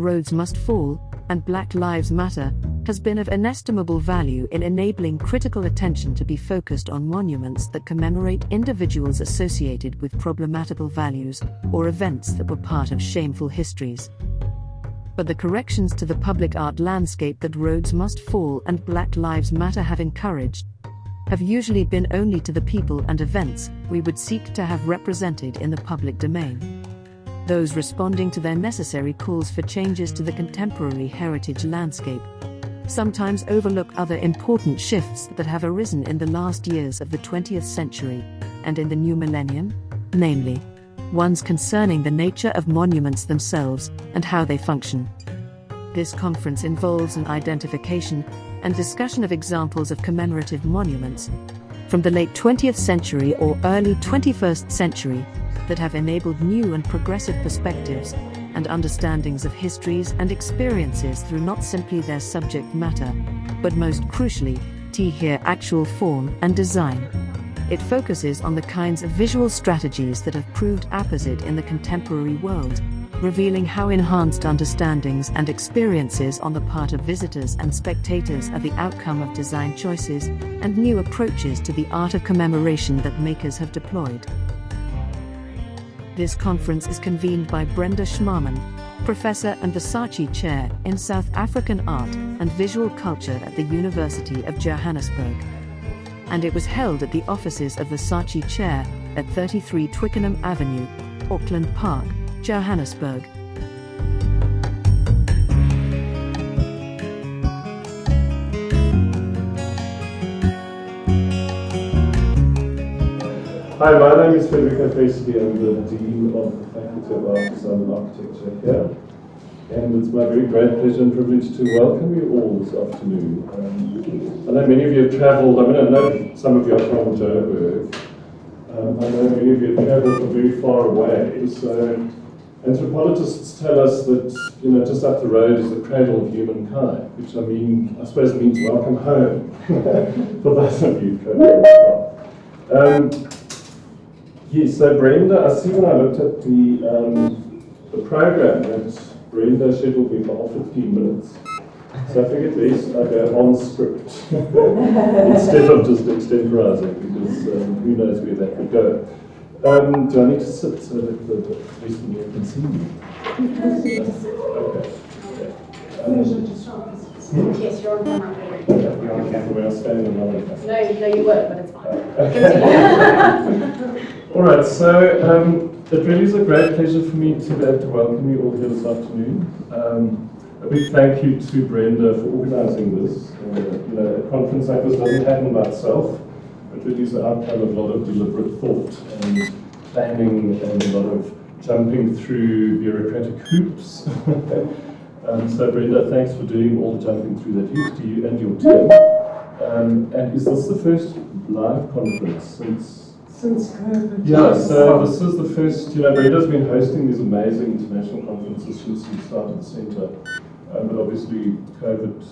Roads Must Fall and Black Lives Matter has been of inestimable value in enabling critical attention to be focused on monuments that commemorate individuals associated with problematical values or events that were part of shameful histories. But the corrections to the public art landscape that Roads Must Fall and Black Lives Matter have encouraged have usually been only to the people and events we would seek to have represented in the public domain. Those responding to their necessary calls for changes to the contemporary heritage landscape sometimes overlook other important shifts that have arisen in the last years of the 20th century and in the new millennium, namely, ones concerning the nature of monuments themselves and how they function. This conference involves an identification and discussion of examples of commemorative monuments from the late 20th century or early 21st century that have enabled new and progressive perspectives and understandings of histories and experiences through not simply their subject matter, but most crucially, their actual form and design. It focuses on the kinds of visual strategies that have proved apposite in the contemporary world, revealing how enhanced understandings and experiences on the part of visitors and spectators are the outcome of design choices and new approaches to the art of commemoration that makers have deployed. This conference is convened by Brenda Schmarman, Professor and the SarcHi Chair in South African Art and Visual Culture at the University of Johannesburg. And it was held at the offices of the SarcHi Chair at 33 Twickenham Avenue, Auckland Park, Johannesburg. Hi, my name is Federico Pesci. I'm the Dean of the Faculty of Art, Design and Architecture here. And it's my very great pleasure and privilege to welcome you all this afternoon. I know many of you have travelled, I know some of you are from Joburg. I know many of you have travelled from very far away. So anthropologists tell us that, just up the road is the cradle of humankind, which I suppose means welcome home for those of you travelling far. Yes, so Brenda, I see when I looked at the program that Brenda scheduled me for 15 minutes. So I figured best I go on script instead of just extemporizing, because who knows where that would go. Do I need to sit so that at least you can see me? Okay. Yes, you're on camera. You're on camera, we're standing on another camera. No, you weren't, but it's fine. Okay. All right, so it really is a great pleasure for me to be able to welcome you all here this afternoon. A big thank you to Brenda for organising this. A conference like this doesn't happen by itself. It really is the outcome of a lot of deliberate thought and planning and a lot of jumping through bureaucratic hoops. So Brenda, thanks for doing all the jumping through that hoops, to you and your team. And is this the first live conference since COVID? Yeah, so this is the first, Brenda's been hosting these amazing international conferences since we started the centre, but obviously COVID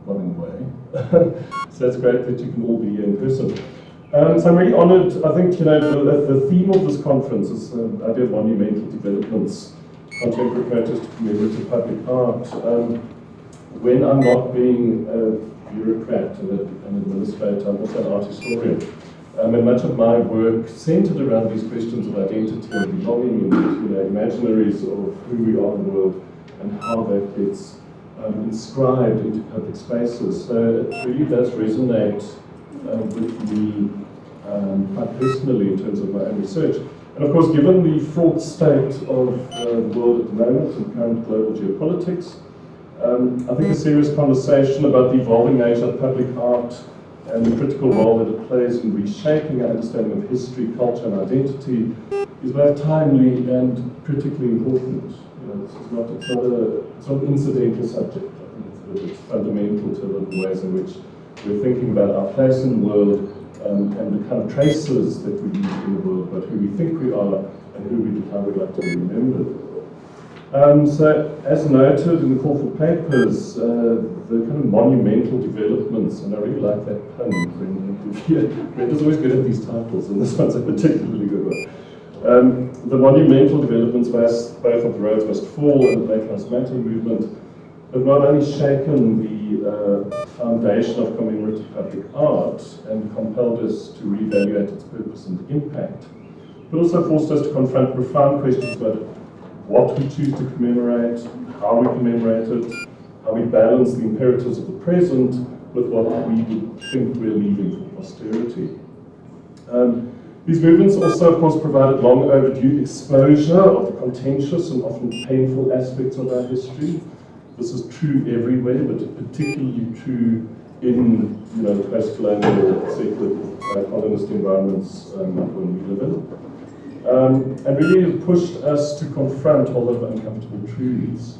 got in the way. So it's great that you can all be here in person. So I'm really honoured. I think, the theme of this conference is the idea of monumental developments, contemporary practice to commemorative public art. When I'm not being a bureaucrat and an administrator, I'm also an art historian. And much of my work centered around these questions of identity and belonging and imaginaries of who we are in the world and how that gets inscribed into public spaces. So it really does resonate with me quite personally in terms of my own research. And of course, given the fraught state of the world at the moment and current global geopolitics, I think a serious conversation about the evolving nature of public art and the critical role that it plays in reshaping our understanding of history, culture, and identity is both timely and critically important. It's not an incidental subject. I think it's fundamental to the ways in which we're thinking about our place in the world and the kind of traces that we leave in the world, but who we think we are and who we how we'd like to be remembered. So, as noted in the call for papers, the kind of monumental developments, and I really like that pun, Brenda's always good at these titles, and this one's a particularly good one. The monumental developments by both of the Roads Must Fall and the Black Lives Matter movement have not only shaken the foundation of commemorative public art and compelled us to reevaluate its purpose and impact, but also forced us to confront profound questions about what we choose to commemorate, how we commemorate it, how we balance the imperatives of the present with what we would think we're leaving for posterity. These movements also, of course, provided long overdue exposure of the contentious and often painful aspects of our history. This is true everywhere, but particularly true in the post-colonial secular colonist environments when we live in. And really it pushed us to confront a lot of uncomfortable truths.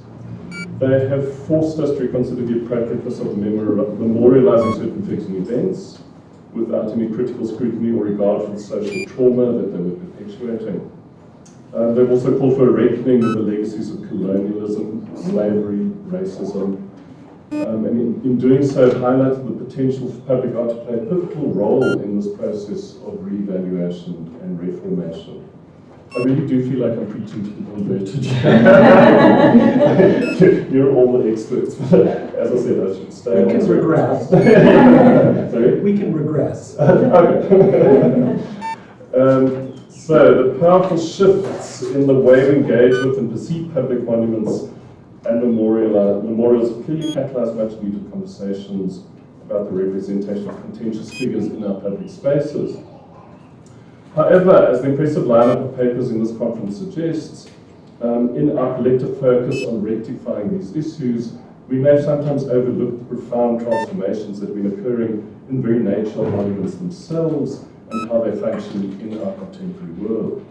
They have forced us to reconsider the appropriateness of memorializing certain facts and events without any critical scrutiny or regard for the social trauma that they were perpetuating. They've also called for a reckoning with the legacies of colonialism, slavery, racism, and in doing so highlighted the potential for public art to play a pivotal role in this process of reevaluation and reformation. I really do feel like I'm preaching to the converted. You're all the experts. As I said, I should stay. We can regress. Sorry? We can regress. Okay. So the powerful shifts in the way we engage with and perceive public monuments and memorials have clearly catalyzed much needed conversations about the representation of contentious figures in our public spaces. However, as the impressive lineup of papers in this conference suggests, in our collective focus on rectifying these issues, we may have sometimes overlooked the profound transformations that have been occurring in the very nature of monuments themselves and how they function in our contemporary world.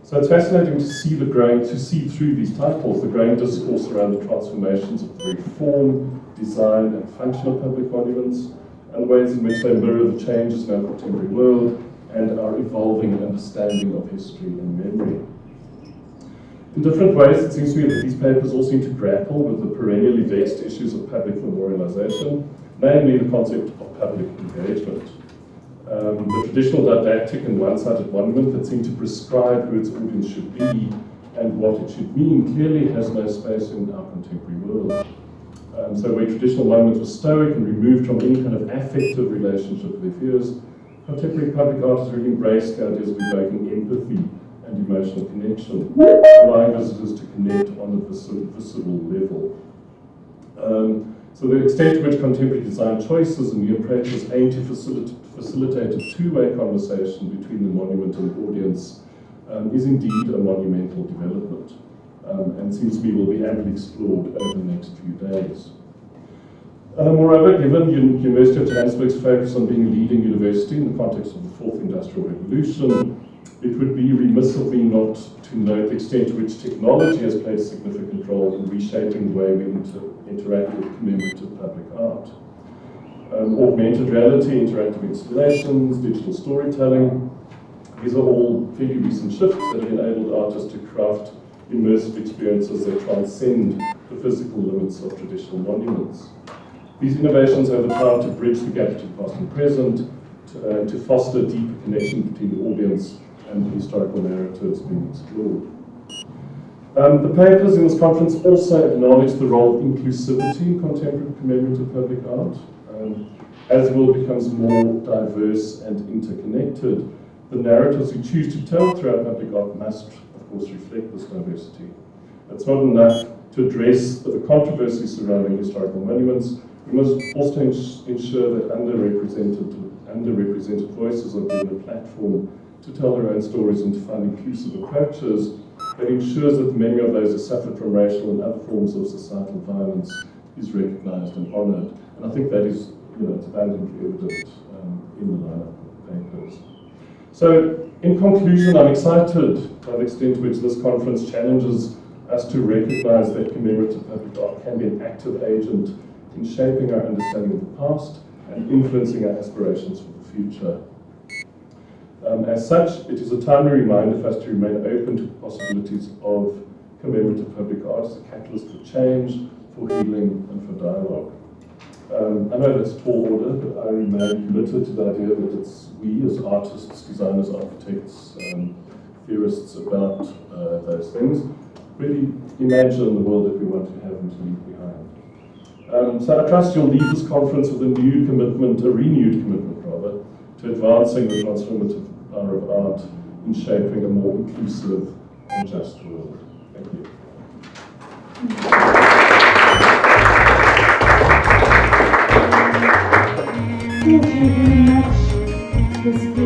So it's fascinating to see through these titles the growing discourse around the transformations of the very form, design, and function of public monuments, and the ways in which they mirror the changes in our contemporary world and our evolving understanding of history and memory. In different ways, it seems to me that these papers all seem to grapple with the perennially vexed issues of public memorialization, namely the concept of public engagement. The traditional didactic and one-sided monument that seemed to prescribe who its audience should be and what it should mean clearly has no space in our contemporary world. So where traditional monuments were stoic and removed from any kind of affective relationship with their viewers, contemporary public art has really embraced the ideas of evoking empathy and emotional connection, allowing visitors to connect on a visceral level. So the extent to which contemporary design choices and new approaches aim to facilitate a two-way conversation between the monument and the audience is indeed a monumental development, and seems to me will be amply explored over the next few days. Moreover, given University of Johannesburg's focus on being a leading university in the context of the Fourth Industrial Revolution, it would be remiss of me not to note the extent to which technology has played a significant role in reshaping the way we interact with commemorative public art. Augmented reality, interactive installations, digital storytelling, these are all fairly recent shifts that have enabled artists to craft immersive experiences that transcend the physical limits of traditional monuments. These innovations have the power to bridge the gap between past and present, to foster a deeper connection between the audience and the historical narratives being explored. The papers in this conference also acknowledge the role of inclusivity in contemporary commemorative public art. As the world becomes more diverse and interconnected, the narratives we choose to tell through our public art must, of course, reflect this diversity. It's not enough to address the controversy surrounding historical monuments. We must also ensure that underrepresented voices are given a platform to tell their own stories and to find inclusive approaches that ensures that the memory of those who suffered from racial and other forms of societal violence is recognized and honored. And I think that is, it's abundantly evident in the lineup of papers. So, in conclusion, I'm excited by the extent to which this conference challenges us to recognize that commemorative public art can be an active agent in shaping our understanding of the past and influencing our aspirations for the future. As such, it is a timely reminder for us to remain open to the possibilities of commemorative public art as a catalyst for change, for healing, and for dialogue. I know that's a tall order, but I remain committed to the idea that it's we as artists, designers, architects, theorists about those things, really imagine the world that we want to have and to leave behind. So I trust you'll leave this conference with a renewed commitment rather, to advancing the transformative power of art in shaping a more inclusive and just world. Thank you. Thank you very much. This is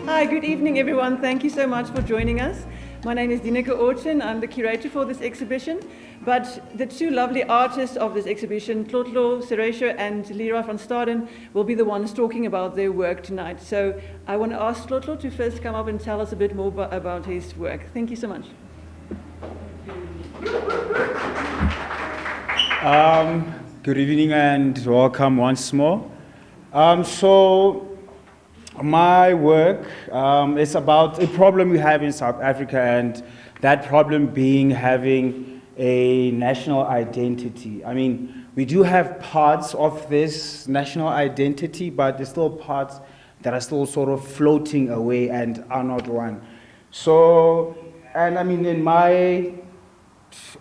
Hi, good evening everyone. Thank you so much for joining us. My name is Dineke Orchin. I'm the curator for this exhibition, but the two lovely artists of this exhibition, Tlotlo Sereshio and Leroy van Staden, will be the ones talking about their work tonight. So I want to ask Tlotlo to first come up and tell us a bit more about his work. Thank you so much. Good evening and welcome once more. My work is about a problem we have in South Africa, and that problem being having a national identity. I mean, we do have parts of this national identity, but there's still parts that are still sort of floating away and are not one. So, and I mean, in my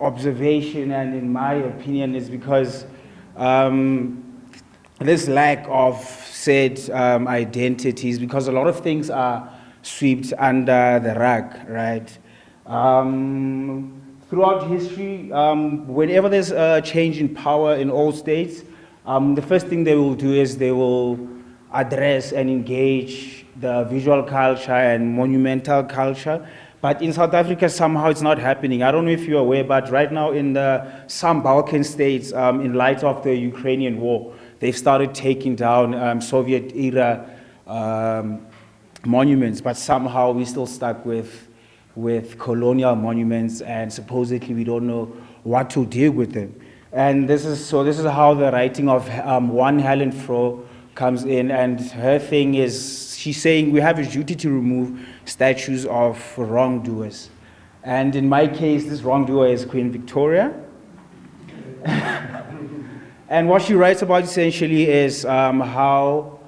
observation and in my opinion is because this lack of said identities, because a lot of things are swept under the rug, right? Throughout history, whenever there's a change in power in all states, the first thing they will do is they will address and engage the visual culture and monumental culture. But in South Africa, somehow it's not happening. I don't know if you're aware, but right now in some Balkan states, in light of the Ukrainian war, they've started taking down Soviet-era monuments, but somehow we're still stuck with colonial monuments, and supposedly we don't know what to do with them. And this is how the writing of one Helen Froh comes in, and her thing is, she's saying we have a duty to remove statues of wrongdoers. And in my case, this wrongdoer is Queen Victoria. And what she writes about essentially is how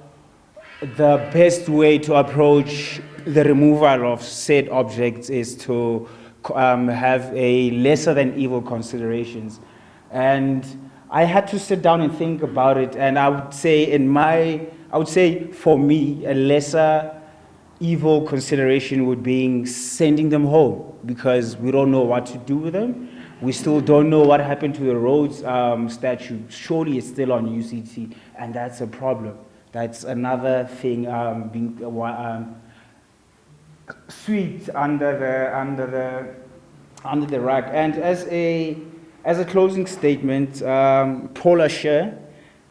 the best way to approach the removal of said objects is to have a lesser than evil considerations. And I had to sit down and think about it, and I would say for me, a lesser evil consideration would be sending them home, because we don't know what to do with them. We still don't know what happened to the Rhodes statue. Surely it's still on UCT, and that's a problem. That's another thing being swept under the rug. And as a closing statement, Paula Scher,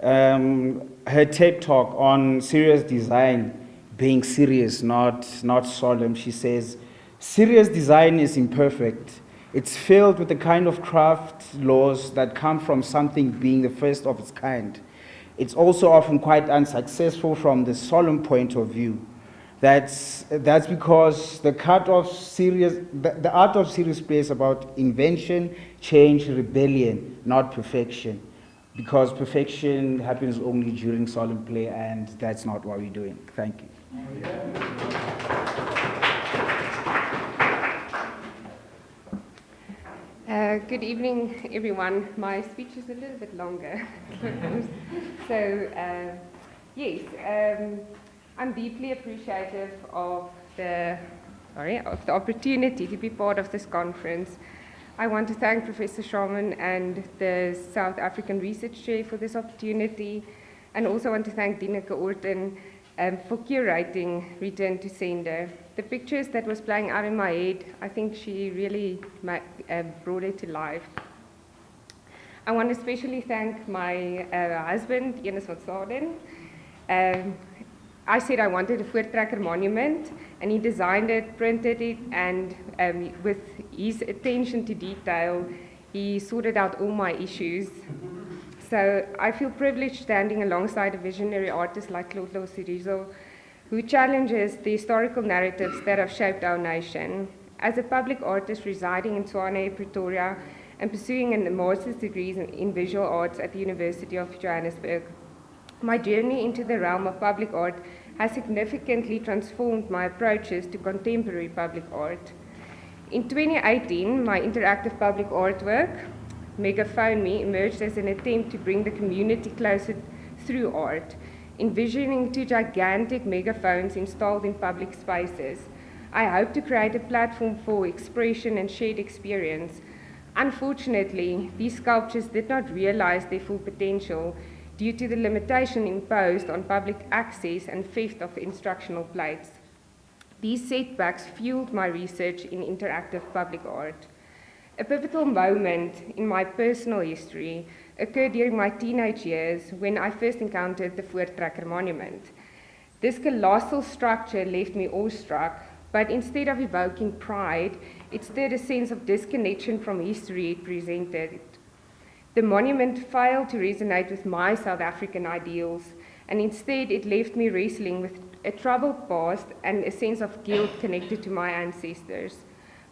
her TED talk on serious design being serious, not solemn, she says, serious design is imperfect. It's filled with the kind of craft laws that come from something being the first of its kind. It's also often quite unsuccessful from the solemn point of view. That's because the art of serious play is about invention, change, rebellion, not perfection. Because perfection happens only during solemn play, and that's not what we're doing. Thank you. Good evening, everyone. My speech is a little bit longer. So, yes, I'm deeply appreciative of the opportunity to be part of this conference. I want to thank Professor Sharman and the South African Research Chair for this opportunity, and also want to thank Dineke Orchin for curating Return to Sender. The pictures that was playing out in my head, I think she really brought it to life. I want to especially thank my husband, Jonas van Staden. I said I wanted a Voortrekker monument, and he designed it, printed it, and with his attention to detail, he sorted out all my issues. So I feel privileged standing alongside a visionary artist like Tlotlo Sirizo, who challenges the historical narratives that have shaped our nation. As a public artist residing in Tshwane, Pretoria, and pursuing a master's degree in visual arts at the University of Johannesburg, my journey into the realm of public art has significantly transformed my approaches to contemporary public art. In 2018, my interactive public artwork, Megaphone Me, emerged as an attempt to bring the community closer through art, envisioning 2 gigantic megaphones installed in public spaces. I hope to create a platform for expression and shared experience. Unfortunately, these sculptures did not realize their full potential due to the limitation imposed on public access and theft of instructional plates. These setbacks fueled my research in interactive public art. A pivotal moment in my personal history occurred during my teenage years when I first encountered the Voortrekker Monument. This colossal structure left me awestruck, but instead of evoking pride, it stirred a sense of disconnection from history it presented. The monument failed to resonate with my South African ideals, and instead it left me wrestling with a troubled past and a sense of guilt connected to my ancestors,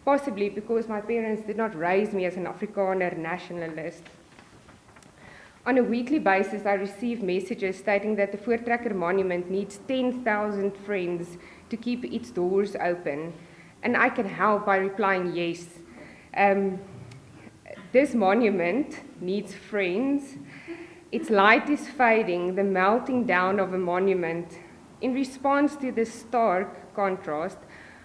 possibly because my parents did not raise me as an Afrikaner nationalist. On a weekly basis, I receive messages stating that the Voortrekker Monument needs 10,000 friends to keep its doors open, and I can help by replying yes. This monument needs friends. Its light is fading, the melting down of a monument. In response to this stark contrast,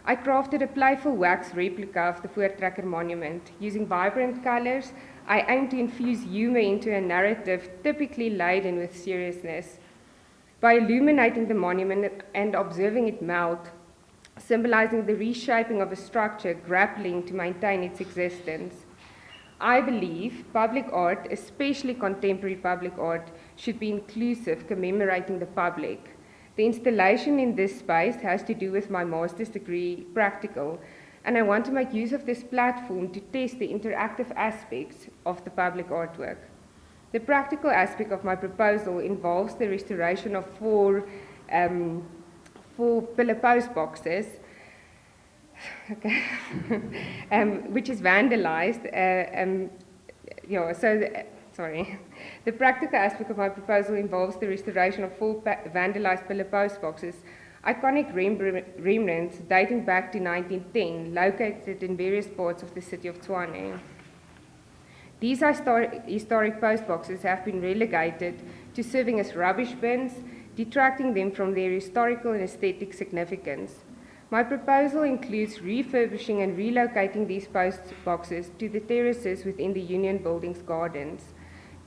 I crafted a playful wax replica of the Voortrekker Monument. Using vibrant colors, I aim to infuse humor into a narrative typically laden with seriousness. By illuminating the monument and observing it melt, symbolizing the reshaping of a structure grappling to maintain its existence, I believe public art, especially contemporary public art, should be inclusive, commemorating the public. The installation in this space has to do with my master's degree, practical, and I want to make use of this platform to test the interactive aspects of the public artwork. The practical aspect of my proposal involves the restoration of four pillar post boxes, okay, which is vandalized. The practical aspect of my proposal involves the restoration of 4 vandalized pillar post boxes, iconic remnants dating back to 1910, located in various parts of the city of Tshwane. These historic post boxes have been relegated to serving as rubbish bins, detracting them from their historical and aesthetic significance. My proposal includes refurbishing and relocating these post boxes to the terraces within the Union Building's gardens.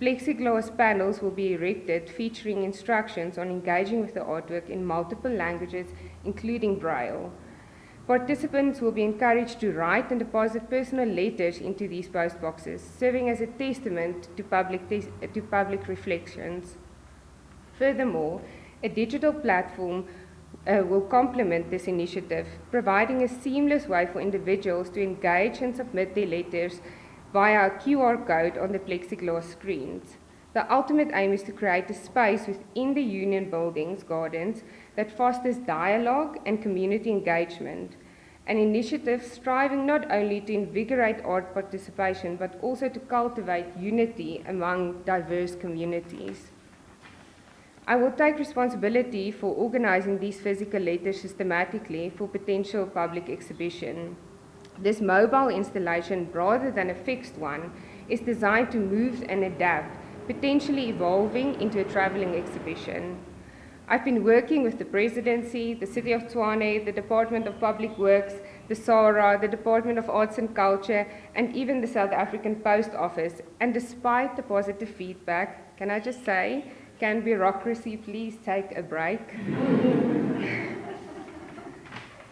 Plexiglass panels will be erected featuring instructions on engaging with the artwork in multiple languages, including Braille. Participants will be encouraged to write and deposit personal letters into these post boxes, serving as a testament to public reflections. Furthermore, a digital platform will complement this initiative, providing a seamless way for individuals to engage and submit their letters via a QR code on the plexiglass screens. The ultimate aim is to create a space within the Union Building's gardens that fosters dialogue and community engagement, an initiative striving not only to invigorate art participation, but also to cultivate unity among diverse communities. I will take responsibility for organizing these physical letters systematically for potential public exhibition. This mobile installation, rather than a fixed one, is designed to move and adapt, potentially evolving into a traveling exhibition. I've been working with the Presidency, the City of Tshwane, the Department of Public Works, the SARA, the Department of Arts and Culture, and even the South African Post Office. And despite the positive feedback, can I just say, can bureaucracy please take a break?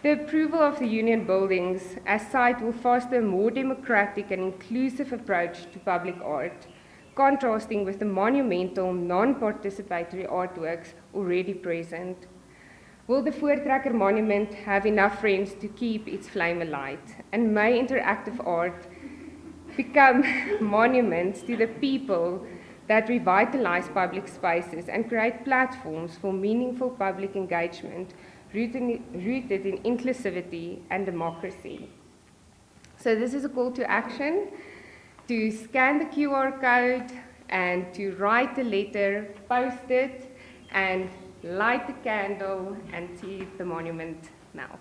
The approval of the Union Buildings as site will foster a more democratic and inclusive approach to public art, contrasting with the monumental, non-participatory artworks already present. Will the Voortrekker Monument have enough friends to keep its flame alight? And may interactive art become monuments to the people that revitalize public spaces and create platforms for meaningful public engagement rooted in inclusivity and democracy. So this is a call to action to scan the QR code and to write a letter, post it, and light the candle and see the monument melt.